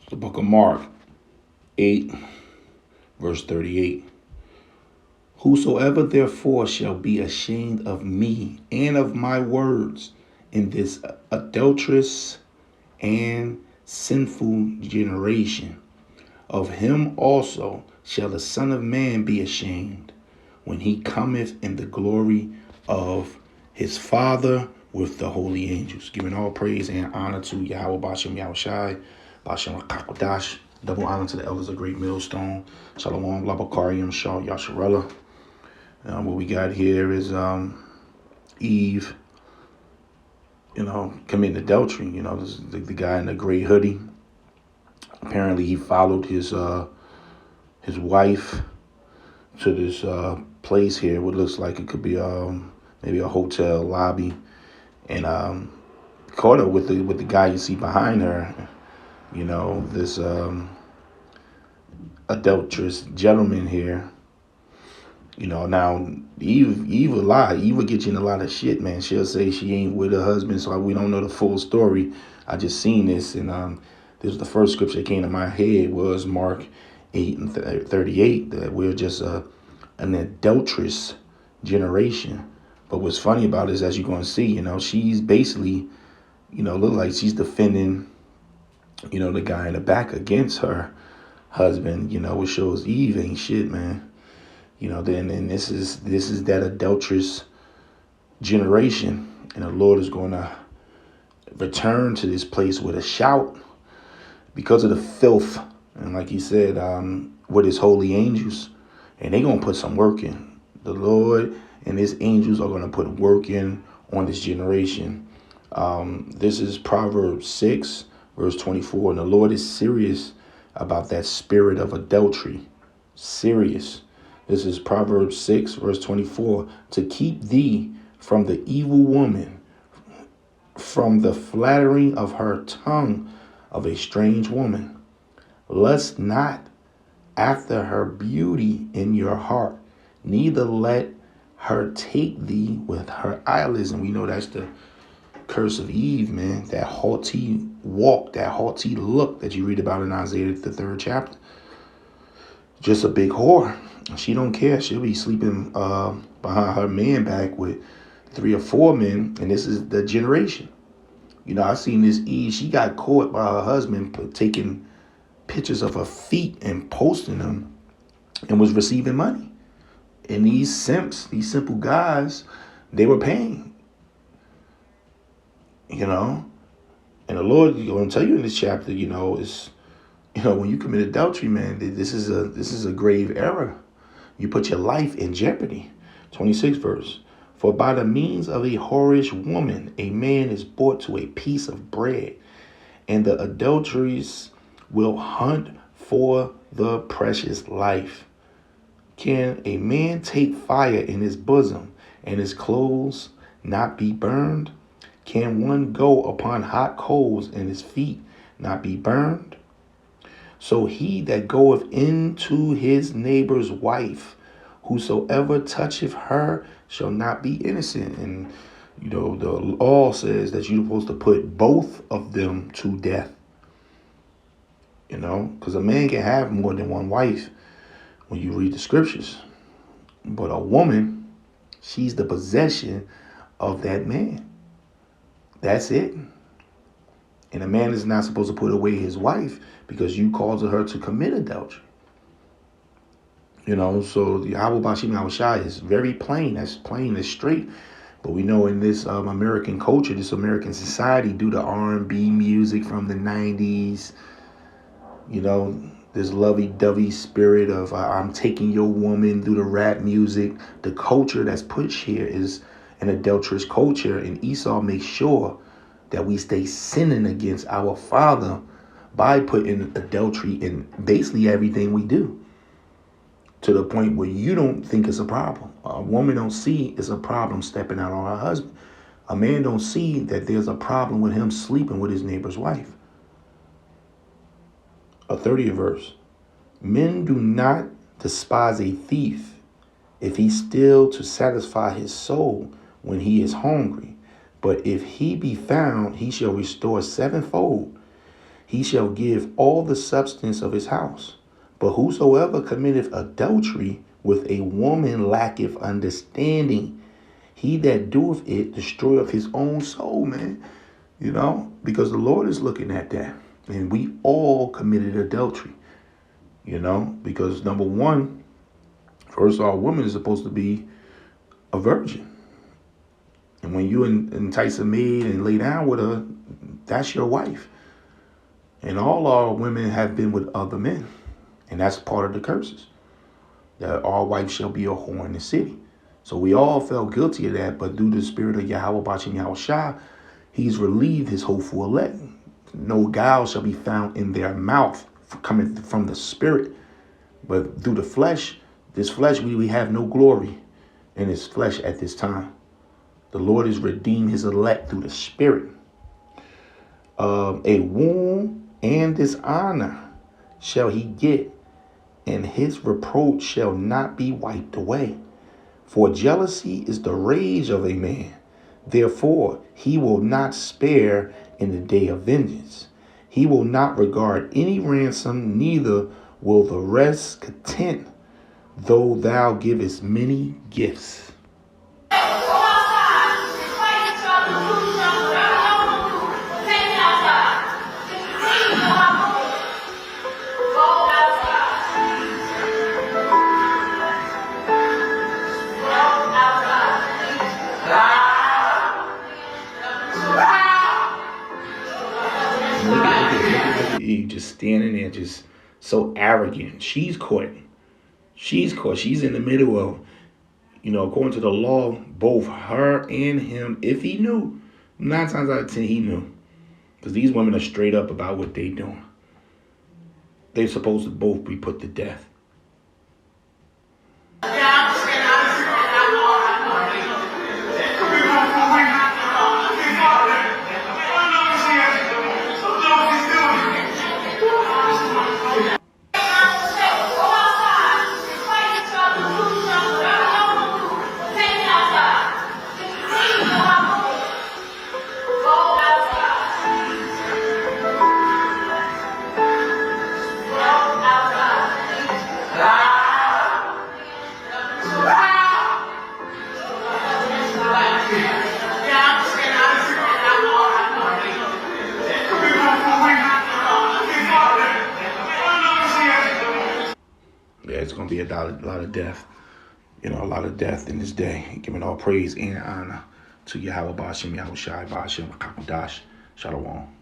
The book of Mark 8, verse 38. Whosoever therefore shall be ashamed of me and of my words in this adulterous and sinful generation, of him also shall the Son of Man be ashamed when he cometh in the glory of his Father with the holy angels. Giving all praise and honor to Yahweh Bashem Yahushai, Bashem Kakodash. Double honor to the elders of Great Millstone. Shalom, Labakariam, Shah, Yasharella. What we got here is Eve, committing adultery. This is the guy in the gray hoodie. Apparently, he followed his wife to this place here. What looks like it could be maybe a hotel lobby, and caught her with the guy you see behind her. This adulterous gentleman here. Now Eve will lie. Eve will get you in a lot of shit, man. She'll say she ain't with her husband, so we don't know the full story. I just seen this, and this was the first scripture that came to my head was Mark 8 and 38, that we're just an adulterous generation. But what's funny about it is, as you're going to see, she's basically, look like she's defending, the guy in the back against her husband, which shows Eve ain't shit, man. Then this is that adulterous generation, and the Lord is going to return to this place with a shout because of the filth, and like he said, with his holy angels, and they're going to put some work in. The Lord and his angels are going to put work in on this generation. This is Proverbs 6, verse 24, and the Lord is serious about that spirit of adultery. Serious. This is Proverbs 6, verse 24. To keep thee from the evil woman, from the flattering of her tongue of a strange woman. Lust not after her beauty in your heart, neither let her take thee with her eyelids. And we know that's the curse of Eve, man. That haughty walk, that haughty look that you read about in Isaiah, the 3rd chapter. Just a big whore. She don't care. She'll be sleeping behind her man back with 3 or 4 men, and this is the generation. I seen this Eve. She got caught by her husband taking pictures of her feet and posting them, and was receiving money. And these simps, these simple guys, they were paying. And the Lord is going to tell you in this chapter, is, when you commit adultery, man, this is a grave error. You put your life in jeopardy. 26th verse. For by the means of a whorish woman, a man is brought to a piece of bread, and the adulteries will hunt for the precious life. Can a man take fire in his bosom, and his clothes not be burned? Can one go upon hot coals, and his feet not be burned? So he that goeth into his neighbor's wife, whosoever toucheth her shall not be innocent. And, the law says that you're supposed to put both of them to death. Because a man can have more than one wife when you read the scriptures. But a woman, she's the possession of that man. That's it. And a man is not supposed to put away his wife because you caused her to commit adultery. So the Yahweh Bashim Yahushai is very plain. That's plain, that's straight. But we know in this American culture, this American society, due to R&B music from the 90s, this lovey-dovey spirit of I'm taking your woman through the rap music. The culture that's pushed here is an adulterous culture. And Esau makes sure that we stay sinning against our Father by putting adultery in basically everything we do, to the point where you don't think it's a problem. A woman don't see it's a problem stepping out on her husband. A man don't see that there's a problem with him sleeping with his neighbor's wife. A 30th verse. Men do not despise a thief if he steal to satisfy his soul when he is hungry. But if he be found, he shall restore sevenfold. he shall give all the substance of his house. But whosoever committeth adultery with a woman lacketh understanding. He that doeth it destroyeth his own soul, man. You know, because the Lord is looking at that. And we all committed adultery. You know, because number one, first of all, a woman is supposed to be a virgin. And when you entice a maid and lay down with her, that's your wife. And all our women have been with other men. And that's part of the curses. That our wife shall be a whore in the city. So we all felt guilty of that, but due to the spirit of Yahweh Bashim Yahweh Shah, he's relieved his hopeful elect. No guile shall be found in their mouth coming from the spirit. But through the flesh, this flesh, we have no glory in his flesh at this time. The Lord has redeemed his elect through the spirit. A wound and dishonor shall he get, and his reproach shall not be wiped away. For jealousy is the rage of a man. Therefore, he will not spare in the day of vengeance. He will not regard any ransom, neither will the rest content, though thou givest many gifts. You just standing there, just so arrogant. She's caught. She's in the middle of, according to the law, both her and him. If he knew, 9 times out of 10 he knew, because these women are straight up about what they doing. They're supposed to both be put to death. It's going to be a lot of death, a lot of death in this day. Giving all praise and honor to Yahweh Bashim Yahweh Shai Bashim Kakadash Shalom.